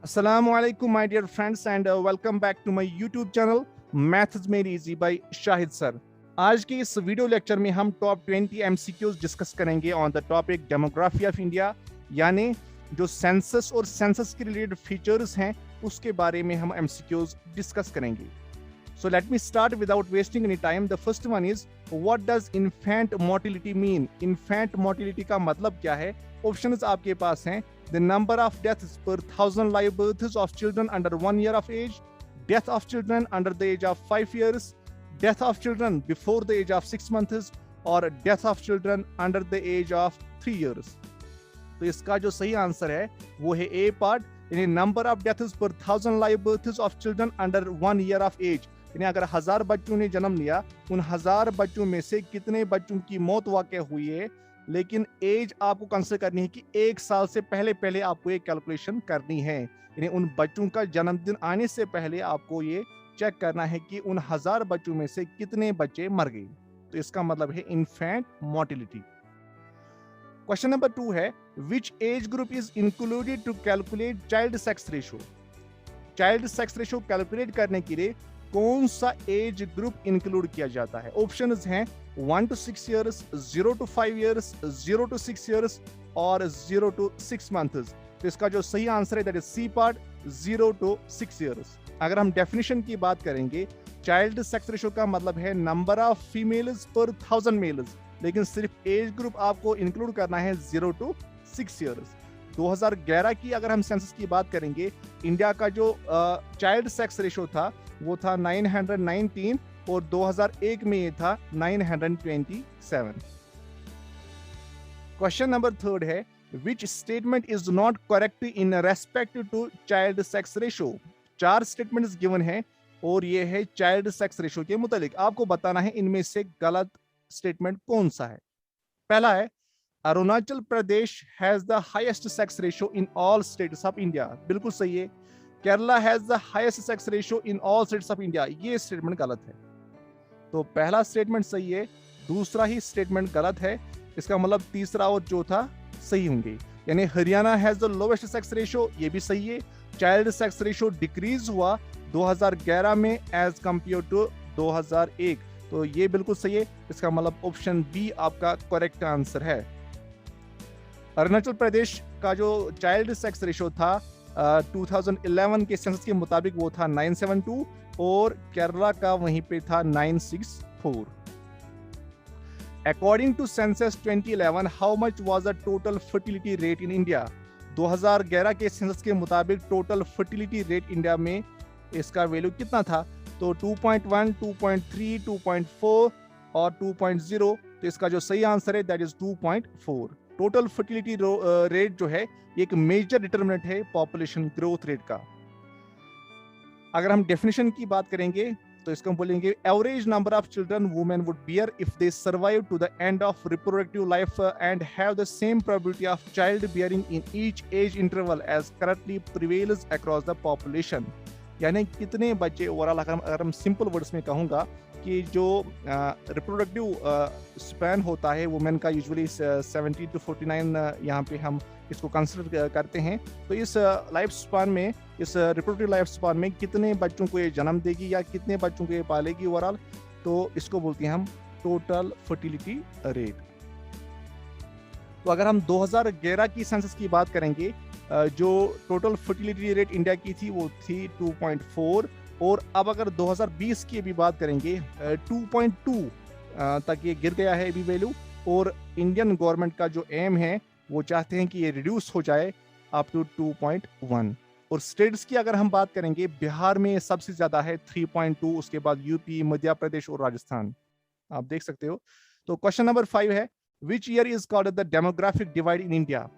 Assalamualaikum my dear friends and welcome back to my YouTube channel Maths Made Easy by Shahid sir. आज के इस video lecture में हम top 20 MCQs discuss करेंगे on the topic demography of India, यानी जो census और census के रिलेटेड फीचर्स हैं उसके बारे में हम MCQs डिस्कस करेंगे। So let me start without wasting any time. The first one is what does infant mortality mean? Infant mortality का मतलब क्या है? Options आपके पास हैं the number of deaths per 1000 live births of children under 1 year of age, death of children under the age of 5 years, death of children before the age of 6 months or death of children under the age of 3 years. तो इसका जो सही answer है वो है A part, यानी number of deaths पर 1000 live births of children under 1 year of age, यानी अगर 1000 बच्चों ने जन्म लिया उन 1000 बच्चों में से कितने बच्चों की मौत वाकई हुई है, लेकिन एज आपको कंसिडर करनी है कि 1 साल से पहले आपको ये कैलकुलेशन करनी है, यानी उन बच्चों का जन्मदिन आने से पहले आपको ये चेक करना है कि उन 1000 बच्चों में से कितने बच्चे मर गए। तो इसका मतलब है इन्फेंट मोर्टेलिटी। क्वेश्चन नंबर 2 है which age group is included to calculate child sex ratio. Child sex ratio calculate करने के लिए कौन सा एज ग्रुप इंक्लूड किया जाता है? ऑप्शंस हैं 1 to 6 years, 0 to 5 years, 0 to 6 years और 0 to 6 months। तो इसका जो सही आंसर है that is C part, 0 to 6 years। अगर हम डेफिनेशन की बात करेंगे, चाइल्ड सेक्स रेशियो का मतलब है नंबर ऑफ फीमेल्स पर 1000 मेल्स, लेकिन सिर्फ एज ग्रुप आपको इंक्लूड करना है 0 to 6 years। 2011 की अगर हम सेंसस की बात करेंगे, इंडिया का जो चाइल्ड सेक्स रेशियो था वो था 919 और 2001 में ये था 927। क्वेश्चन नंबर 3 है which statement is not correct in respect to child sex ratio. 4 statements given है और ये है चाइल्ड सेक्स रेशियो के मुतालिक। आपको बताना है इनमें से गलत स्टेटमेंट कौन सा है। पहला है Arunachal Pradesh has the highest sex ratio in all states of India. बिल्कुल सही है। Kerala has the highest sex ratio in all states of India, ये स्टेटमेंट गलत है। तो पहला स्टेटमेंट सही है, दूसरा ही स्टेटमेंट गलत है। इसका मतलब तीसरा और चौथा सही होंगे, यानी Haryana has the lowest sex ratio, ये भी सही है। चाइल्ड सेक्स रेशियो डिक्रीज हुआ 2011 में एज कंपेयर टू 2001, तो ये बिल्कुल सही है। इसका मतलब ऑप्शन बी आपका करेक्ट आंसर है। अरुणाचल प्रदेश का जो चाइल्ड सेक्स रेशियो था 2011 के सेंसस के मुताबिक वो था 972 और केरला का वहीं पे था 964। According to census 2011 how much was the total fertility rate in India. 2011 के सेंसस के मुताबिक टोटल फर्टिलिटी रेट इंडिया में इसका वैल्यू कितना था? तो 2.1, 2.3, 2.4 और 2.0। तो इसका जो सही आंसर है that is 2.4। Total fertility rate जो है एक मेजर डिटरमिनेंट है पॉपुलेशन ग्रोथ रेट का। अगर हम डेफिनेशन की बात करेंगे तो इसको हम बोलेंगे average number of children women would bear if they survive to the end of reproductive life and have the same probability of child bearing in each age interval as currently prevails across the population. यानी कितने बच्चे overall, अगर हम simple words में कहूँगा कि जो reproductive span होता है वुमेन का यूजुअली 70 to 49 यहाँ पे हम इसको कंसिडर करते हैं। तो इस लाइफ स्पान में, इस रिप्रोडक्टिव लाइफ स्पान में कितने बच्चों को ये जन्म देगी या कितने बच्चों को ये पालेगी ओवरऑल, तो इसको बोलते हैं हम टोटल फर्टिलिटी रेट। तो अगर हम 2011 की सेंसस की बात करेंगे, जो टोटल फर्टिलिटी रेट इंडिया की थी वो थी 2.4 और अब अगर 2020 की भी बात करेंगे 2.2 तक ये गिर गया है अभी वैल्यू, और इंडियन गवर्नमेंट का जो एम है वो चाहते हैं कि ये रिड्यूस हो जाए अप टू 2.1। और स्टेट्स की अगर हम बात करेंगे, बिहार में सबसे ज्यादा है 3.2, उसके बाद यूपी, मध्य प्रदेश और राजस्थान, आप देख सकते हो। तो क्वेश्चन नंबर 5 है which year is called the demographic divide in India.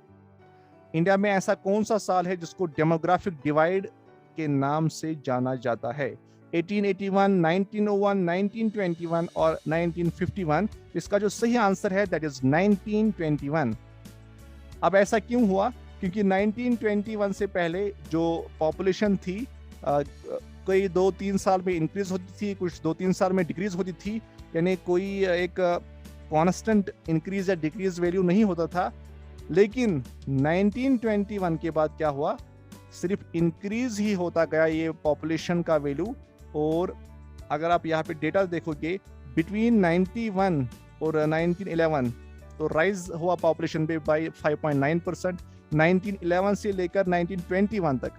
India में ऐसा कौन सा साल है जिसको डेमोग्राफिक डिवाइड के नाम से जाना जाता है? 1881, 1901, 1921 और 1951। इसका जो सही आंसर है दैट इज 1921। अब ऐसा क्यों हुआ? क्योंकि 1921 से पहले जो पॉपुलेशन थी कोई 2-3 साल में इंक्रीज होती थी, कुछ 2-3 साल में डिक्रीज होती थी, यानी कोई एक कांस्टेंट इंक्रीज या डिक्रीज वैल्यू नहीं होता था। लेकिन 1921 के बाद क्या हुआ, सिर्फ इंक्रीज ही होता गया ये पॉपुलेशन का वैल्यू। और अगर आप यहाँ पे डेटा देखोगे बिटवीन 91 और 1911 तो राइज हुआ पॉपुलेशन पे बाय 5.9%। 1911 से लेकर 1921 तक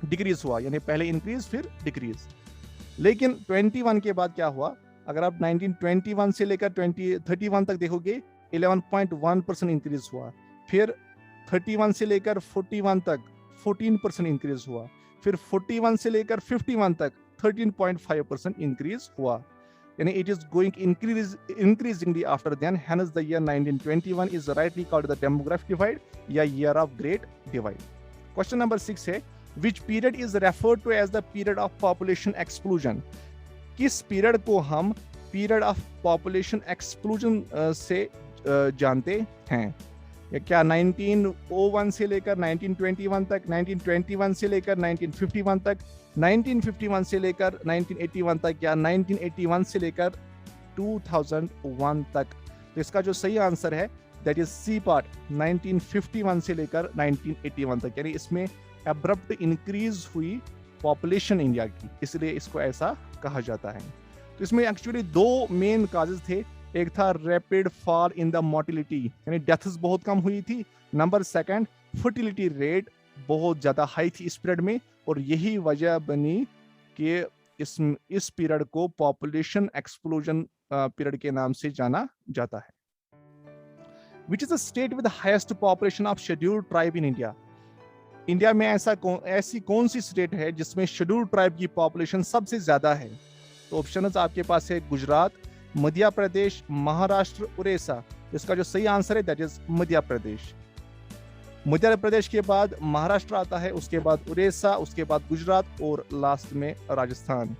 डिक्रीज हुआ, यानी पहले इंक्रीज फिर डिक्रीज। लेकिन 21 के बाद क्या हुआ, अगर आप 1921 से लेकर 2031 तक देखोगे 11.1% इंक्रीज हुआ। फिर 31 से लेकर 41 तक 14% इंक्रीज हुआ। फिर 41 से लेकर 51 तक 13.5% इंक्रीज हुआ, यानी it is going increasingly after then, hence the year 1921 is rightly called the demographic divide या year of great divide। Question number 6 है which period is referred to as the period of population explosion। किस period को हम period of population explosion से जानते हैं? क्या 1901 से लेकर 1921 तक, 1921 से लेकर 1951 तक, 1951 से लेकर 1981 तक, या 1981 से लेकर 2001 तक? तो इसका जो सही आंसर है दैट इज सी पार्ट, 1951 से लेकर 1981 तक, यानी इसमें अब्रप्ट इंक्रीज हुई पॉपुलेशन इंडिया की, इसलिए इसको ऐसा कहा जाता है। तो इसमें एक्चुअली दो मेन काजेस थे, एक था rapid fall in the mortality, यानी डेथ्स बहुत कम हुई थी। नंबर सेकंड, फर्टिलिटी रेट बहुत ज्यादा हाई थी इस पीरियड में, और यही वजह बनी कि इस पीरियड को पॉपुलेशन एक्सप्लोजन पीरियड के नाम से जाना जाता है। Which is the state with highest population of scheduled tribe in India? India में ऐसी कौन सी स्टेट है जिसमें शेड्यूल्ड ट्राइब की पॉपुलेशन सबसे ज्यादा है? तो ऑप्शन आपके पास है गुजरात, मध्य प्रदेश, महाराष्ट्र, उड़ीसा। इसका जो सही आंसर है दैट इज मध्य प्रदेश। मध्य प्रदेश के बाद महाराष्ट्र आता है, उसके बाद उड़ीसा, उसके बाद गुजरात और लास्ट में Rajasthan.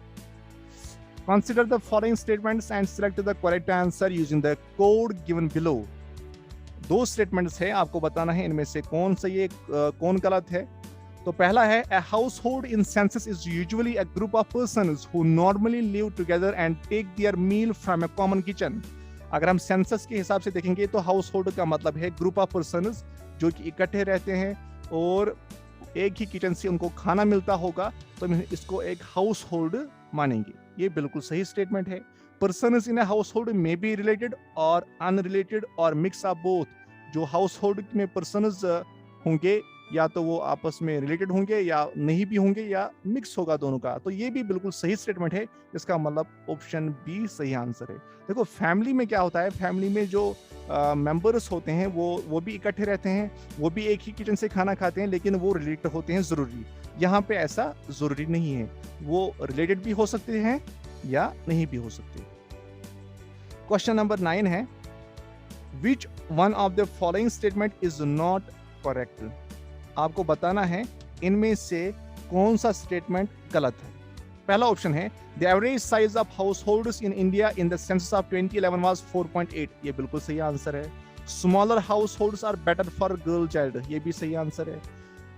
Consider the following statements and select the correct answer using the code given below. दो स्टेटमेंट्स है, आपको बताना है इनमें से कौन सही है कौन गलत है। तो पहला है a household in census is usually a group of persons who normally live together and take their meal from a common kitchen। अगर हम सेंसस के हिसाब से देखेंगे तो हाउस होल्ड का मतलब है ग्रुप ऑफ पर्सन्स जो कि इकट्ठे रहते हैं और एक ही किचन से उनको खाना मिलता होगा, तो हम इसको एक हाउस होल्ड मानेंगे। ये बिल्कुल सही स्टेटमेंट है। Persons in a house hold में बी रिलेटेड और अनरिलेटेड और मिक्स ऑफ बोथ। जो हाउस होल्ड में पर्सन्स होंगे या तो वो आपस में रिलेटेड होंगे या नहीं भी होंगे या मिक्स होगा दोनों का, तो ये भी बिल्कुल सही स्टेटमेंट है। इसका मतलब ऑप्शन बी सही आंसर है। देखो फैमिली में क्या होता है, फैमिली में जो मेंबर्स होते हैं वो भी इकट्ठे रहते हैं, वो भी एक ही किचन से खाना खाते हैं, लेकिन वो रिलेटेड होते हैं जरूरी। यहाँ पे ऐसा जरूरी नहीं है, वो रिलेटेड भी हो सकते हैं या नहीं भी हो सकते। क्वेश्चन नंबर 9 है which one of the following statement is not correct. आपको बताना है इनमें से कौन सा स्टेटमेंट गलत है। पहला ऑप्शन है the average size of households in India in the census of 2011 was 4.8। ये बिल्कुल सही आंसर है। Smaller households are better for girl child. ये भी सही आंसर है।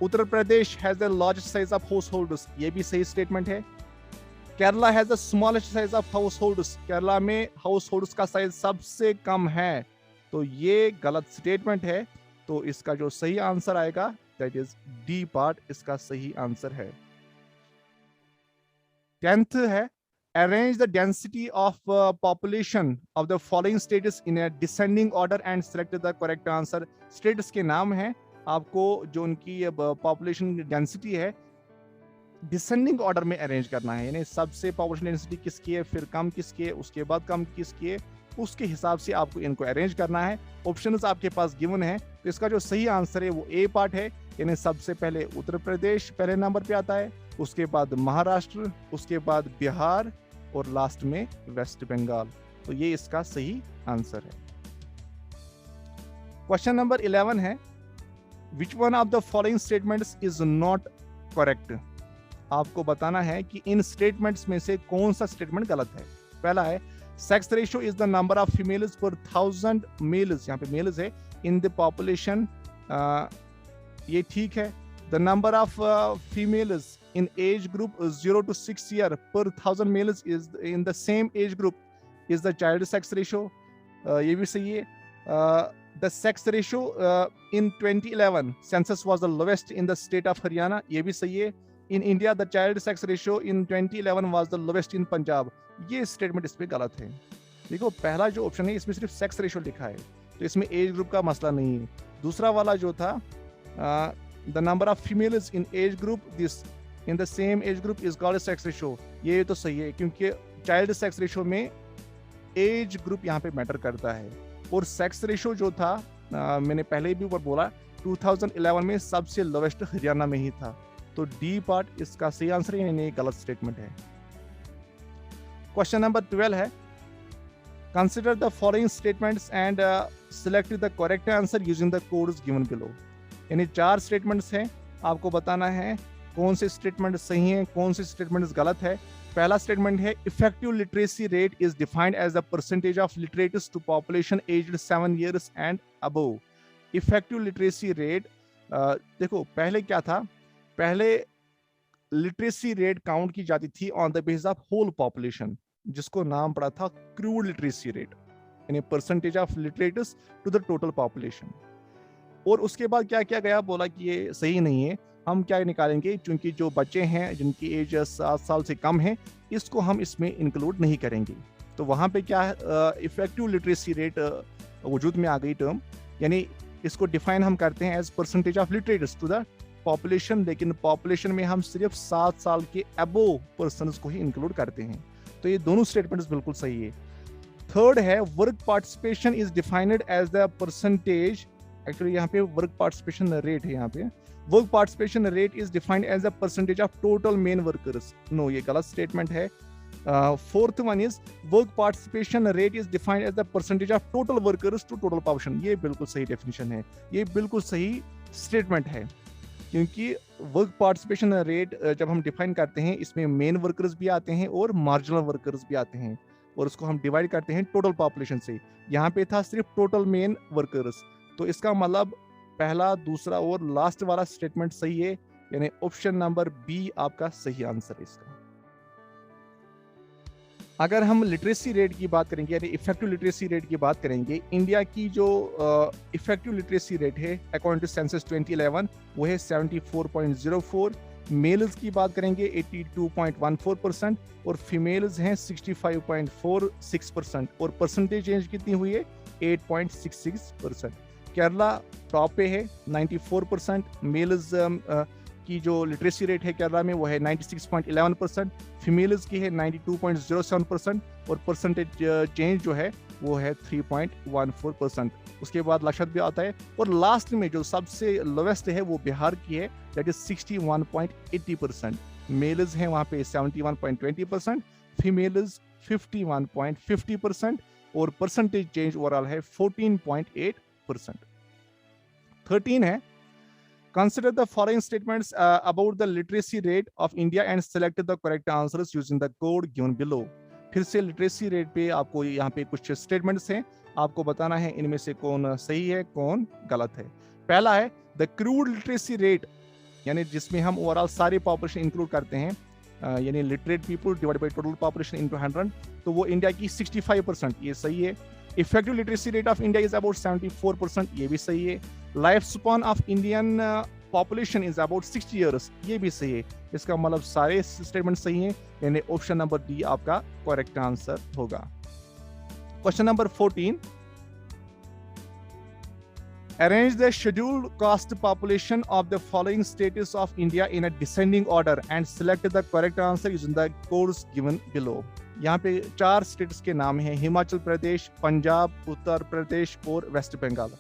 Uttar Pradesh has the largest size of households. ये भी सही स्टेटमेंट है। Kerala has the smallest size of households. Kerala में हाउसहोल्ड्स का साइज सबसे कम है, तो ये गलत स्टेटमेंट है। तो इसका जो सही आंसर आएगा दैट इज डी पार्ट, इसका सही आंसर है। 10th है arrange the density of population of the following states in a descending order and select the correct answer. States के नाम है, आपको जो उनकी पॉपुलेशन डेंसिटी है डिसेंडिंग ऑर्डर में अरेंज करना है, यानी सबसे पॉपुलेशन डेंसिटी किसकी है, फिर कम किसकी है, उसके बाद कम किसकी है, उसके हिसाब से आपको इनको अरेंज करना है। ऑप्शंस आपके पास गिवन है, तो इसका जो सही आंसर है वो ए पार्ट है, यानी सबसे पहले उत्तर प्रदेश पहले नंबर पे आता है, उसके बाद महाराष्ट्र, उसके बाद बिहार और लास्ट में वेस्ट बंगाल। तो ये इसका सही आंसर है। क्वेश्चन नंबर 11 है which one of the following statements is not correct. आपको बताना है कि इन स्टेटमेंट्स में से कौन सा स्टेटमेंट गलत है। पहला है sex ratio is the number of females पर 1000 मेल्स, यहाँ पे मेल्स है, इन द पॉपुलेशन। ये ठीक है। The number of females in age group 0 to 6 year per 1000 males is in the same age group is the child sex ratio। ये भी सही है। The sex ratio in 2011 census was the lowest in the state of Haryana, ये भी सही है। In India the child sex ratio in 2011 was the lowest इन पंजाब, ये statement इस पे गलत है। देखो पहला जो ऑप्शन है इसमें सिर्फ सेक्स रेशियो लिखा है, तो इसमें एज ग्रुप का मसला नहीं है। दूसरा वाला जो था the number of females in age group this in the same as group is called sex ratio, ये तो सही है क्योंकि चाइल्ड सेक्स रेशियो में एज ग्रुप यहाँ पे मैटर करता है। और सेक्स रेशियो जो था मैंने पहले भी ऊपर बोला 2011 में सबसे लोवेस्ट हरियाणा में ही था, तो डी पार्ट इसका सही आंसर है, यानी गलत स्टेटमेंट है। क्वेश्चन नंबर 12 है consider the following statements and select the correct answer using the codes given below, यानी 4 स्टेटमेंट्स हैं, आपको बताना है कौन से स्टेटमेंट सही हैं, कौन से स्टेटमेंट गलत है। पहला स्टेटमेंट है effective literacy rate is defined as the percentage of literates to population aged 7 years and above. Effective literacy rate, देखो पहले क्या था, पहले लिटरेसी रेट काउंट की जाती थी on the basis of whole population, जिसको नाम पड़ा था क्रूड लिटरेसी रेट, यानी percentage of literates to the total population. और उसके बाद क्या किया गया, बोला कि ये सही नहीं है, हम क्या निकालेंगे, क्योंकि जो बच्चे हैं जिनकी एज 7 साल से कम है इसको हम इसमें इंक्लूड नहीं करेंगे। तो वहाँ पे क्या इफेक्टिव लिटरेसी रेट वजूद में आ गई टर्म, यानी इसको डिफाइन हम करते हैं as percentage of literates to the population, लेकिन पॉपुलेशन में हम सिर्फ 7 साल के अबोव पर्सन्स को ही इंक्लूड करते हैं। तो ये दोनों स्टेटमेंट्स बिल्कुल सही है। थर्ड है work participation is defined as the percentage, actually यहाँ पे वर्क पार्टिसिपेशन रेट है, यहाँ पे work participation rate is defined as a percentage of total main workers, no ये गलत स्टेटमेंट है। Fourth one is work participation rate is defined as the percentage of total workers to total population, ये बिल्कुल सही definition है, ये बिल्कुल सही स्टेटमेंट है, क्योंकि वर्क पार्टिसिपेशन रेट जब हम डिफाइन करते हैं इसमें मेन वर्कर्स भी आते हैं और मार्जिनल वर्कर्स भी आते हैं, और उसको हम डिवाइड करते हैं टोटल पॉपुलेशन से। यहाँ पे था सिर्फ टोटल मेन वर्कर्स, तो इसका मतलब पहला, दूसरा और लास्ट वाला स्टेटमेंट सही है, यानी ऑप्शन नंबर बी आपका सही आंसर है इसका। अगर हम लिटरेसी रेट की बात करेंगे, यानी इफेक्टिव लिटरेसी रेट की बात करेंगे, इंडिया की जो इफेक्टिव लिटरेसी रेट है अकॉर्डिंग टू सेंसस 2011 वो है 74.04। मेल्स की बात करेंगे 82.14% और फीमेल्स हैं 65.46%, और परसेंटेज चेंज कितनी हुई है 8.66%। केरला टॉप पे है 94%, मेल्स की जो लिटरेसी रेट है केरला में वो है 96.11%, फीमेल्स की है 92.07% और परसेंटेज चेंज जो है वो है 3.14%। उसके बाद लक्षद्वीप आता है, और लास्ट में जो सबसे लोवेस्ट है वो बिहार की है, दैट इज 61.80%। मेल्स हैं वहाँ पे 71.20%, फीमेल्स 51.50% और परसेंटेज चेंज ओवरऑल है 14.8%। 13 है consider the following statements about the literacy rate of India and select the correct answers using the code given below। फिर से लिटरेसी रेट पे आपको यहाँ पे कुछ स्टेटमेंट्स हैं, आपको बताना है इनमें से कौन सही है कौन गलत है। पहला है द क्रूड लिटरेसी रेट, यानी जिसमें हम ओवरऑल सारी पॉपुलेशन इंक्लूड करते हैं, यानी literate people divided by total population into 100, तो वो इंडिया की 65%, ये सही है। Effective literacy rate of India is about 74%, ये भी सही है। Life span of Indian population is about 60 years, ये भी सही है। इसका मतलब सारे स्टेटमेंट सही हैं, यानी ऑप्शन नंबर डी आपका करेक्ट आंसर होगा। Question number 14, arrange the scheduled caste population of the following states of India in a descending order and select the correct answer using the codes given below। यहाँ पे 4 states के नाम हैं, हिमाचल प्रदेश, पंजाब, उत्तर प्रदेश और waste Bengal.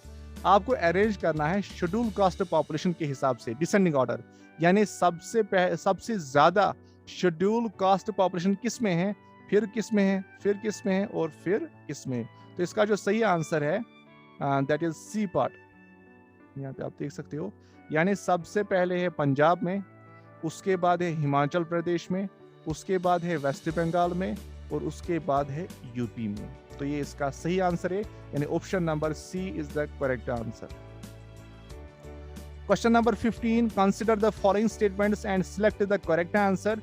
आपको arrange करना है शेड्यूल कास्ट पॉपुलेशन के हिसाब से डिसेंडिंग ऑर्डर, यानी सबसे ज्यादा शेड्यूल कास्ट पॉपुलेशन किस में है, फिर किस में है, फिर किस में है और फिर किस में। तो इसका जो सही आंसर है दैट इज सी पार्ट, यहाँ पे आप देख सकते हो, यानी सबसे पहले है पंजाब में, उसके बाद है हिमाचल प्रदेश में, उसके बाद है वेस्ट बंगाल में और उसके बाद है यूपी में। तो ये इसका सही आंसर है, यानी option number C is the correct answer. Question number 15, consider the following statements and select the correct answer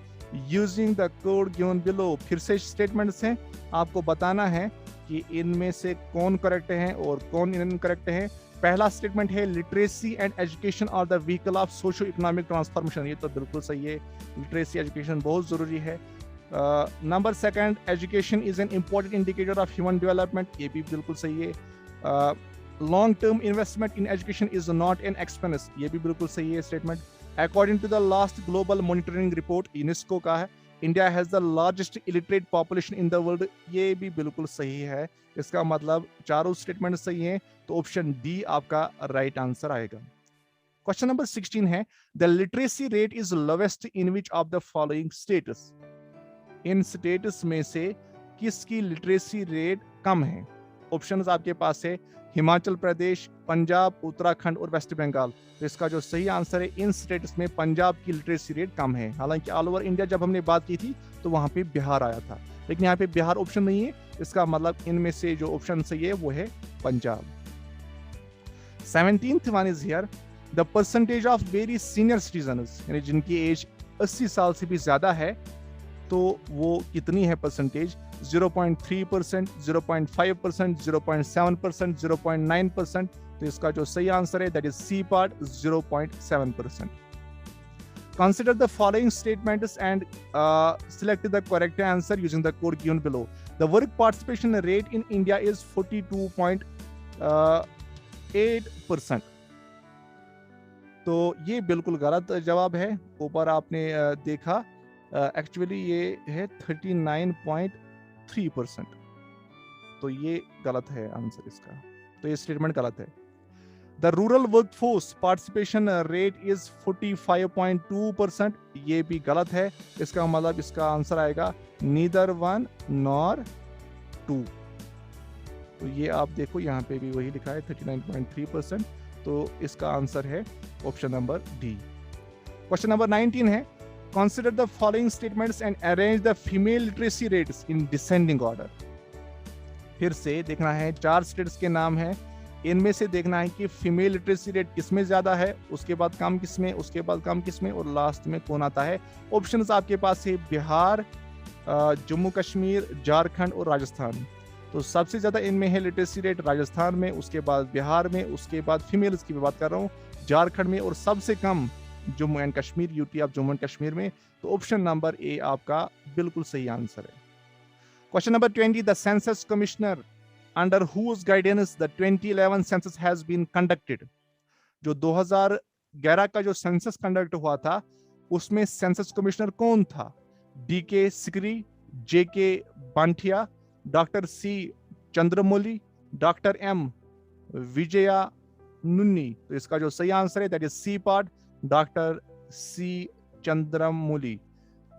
using the code given below. फिर से स्टेटमेंट्स हैं, आपको बताना है कि कि इनमें से कौन करेक्ट है और कौन इनकरेक्ट है। पहला स्टेटमेंट है literacy and education are the vehicle of socio economic transformation, ये तो बिल्कुल सही है, लिटरेसी एजुकेशन बहुत जरूरी है। Number second, education is an important indicator of human development, ये भी बिल्कुल सही है। Long term investment in education is not an expense, ये भी बिल्कुल सही है statement. According to the last global monitoring report UNESCO का है, India has the largest illiterate population in the world, ये भी बिल्कुल सही है। इसका मतलब चारों स्टेटमेंट सही हैं, तो ऑप्शन डी आपका राइट आंसर आएगा। क्वेश्चन नंबर 16 है, the literacy rate is lowest in which of the following states, in states में से किसकी लिटरेसी रेट कम है। ऑप्शंस आपके पास है हिमाचल प्रदेश, पंजाब, उत्तराखंड और वेस्ट बंगाल। तो इसका जो सही आंसर है, इन स्टेट्स में पंजाब की लिटरेसी रेट कम है। हालांकि ऑल ओवर इंडिया जब हमने बात की थी तो वहां पे बिहार आया था, लेकिन यहाँ पे बिहार ऑप्शन नहीं है। इसका मतलब इनमें से जो ऑप्शन सही है वो है Punjab. 17th one is here, the percentage of very senior citizens, यानी जिनकी एज 80 साल से भी ज्यादा है, तो वो कितनी है परसेंटेज। 0.3%, 0.5%, 0.7%, 0.9%। तो इसका जो सही आंसर है that is C part, 0.7%। Consider the following statements and select the correct answer using the code given below. The work participation rate in India is 42.8%. तो ये बिल्कुल गलत जवाब है। ऊपर आपने देखा, एक्चुअली ये है 39.3%। तो ये गलत है आंसर इसका, तो ये स्टेटमेंट गलत है। The rural workforce participation rate is 45.2%, ये भी गलत है। इसका मतलब इसका आंसर आएगा neither 1 nor 2। तो ये आप देखो यहाँ पे भी वही लिखा है 39.3%, तो इसका आंसर है option number D. Question number 19 है, consider the following statements and arrange the female literacy rates in descending order। फिर से देखना है, 4 स्टेट्स के नाम है, इनमें से देखना है कि फीमेल लिटरेसी रेट किसमें ज्यादा है, उसके बाद कम किसमें, उसके बाद कम किसमें, और लास्ट में कौन आता है। ऑप्शंस आपके पास है बिहार, जम्मू कश्मीर, झारखंड और राजस्थान। तो सबसे ज्यादा इनमें है लिटरेसी रेट राजस्थान में, उसके बाद बिहार में, उसके बाद फीमेल्स की बात कर रहा हूँ झारखंड में, और सबसे कम Jammu and Kashmir, UT of Jammu and Kashmir में। तो ऑप्शन नंबर ए आपका बिल्कुल सही आंसर है। Question number 20, the census commissioner under whose guidance the 2011 census has been conducted। जो 2011 का जो सेंसस कंडक्ट हुआ था उसमें सेंसस कमिश्नर कौन था। DK Sikri, JK Bantia, doctor C Chandramouli, doctor M Vijaya Nunni. तो इसका जो सही आंसर है that is C part, doctor C Chandramouli.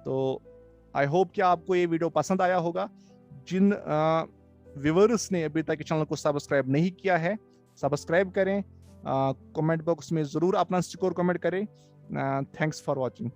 तो आई होप कि आपको ये वीडियो पसंद आया होगा। जिन व्यूअर्स ने अभी तक चैनल को सब्सक्राइब नहीं किया है, सब्सक्राइब करें, कमेंट बॉक्स में जरूर अपना स्कोर कमेंट करें। Thanks for watching.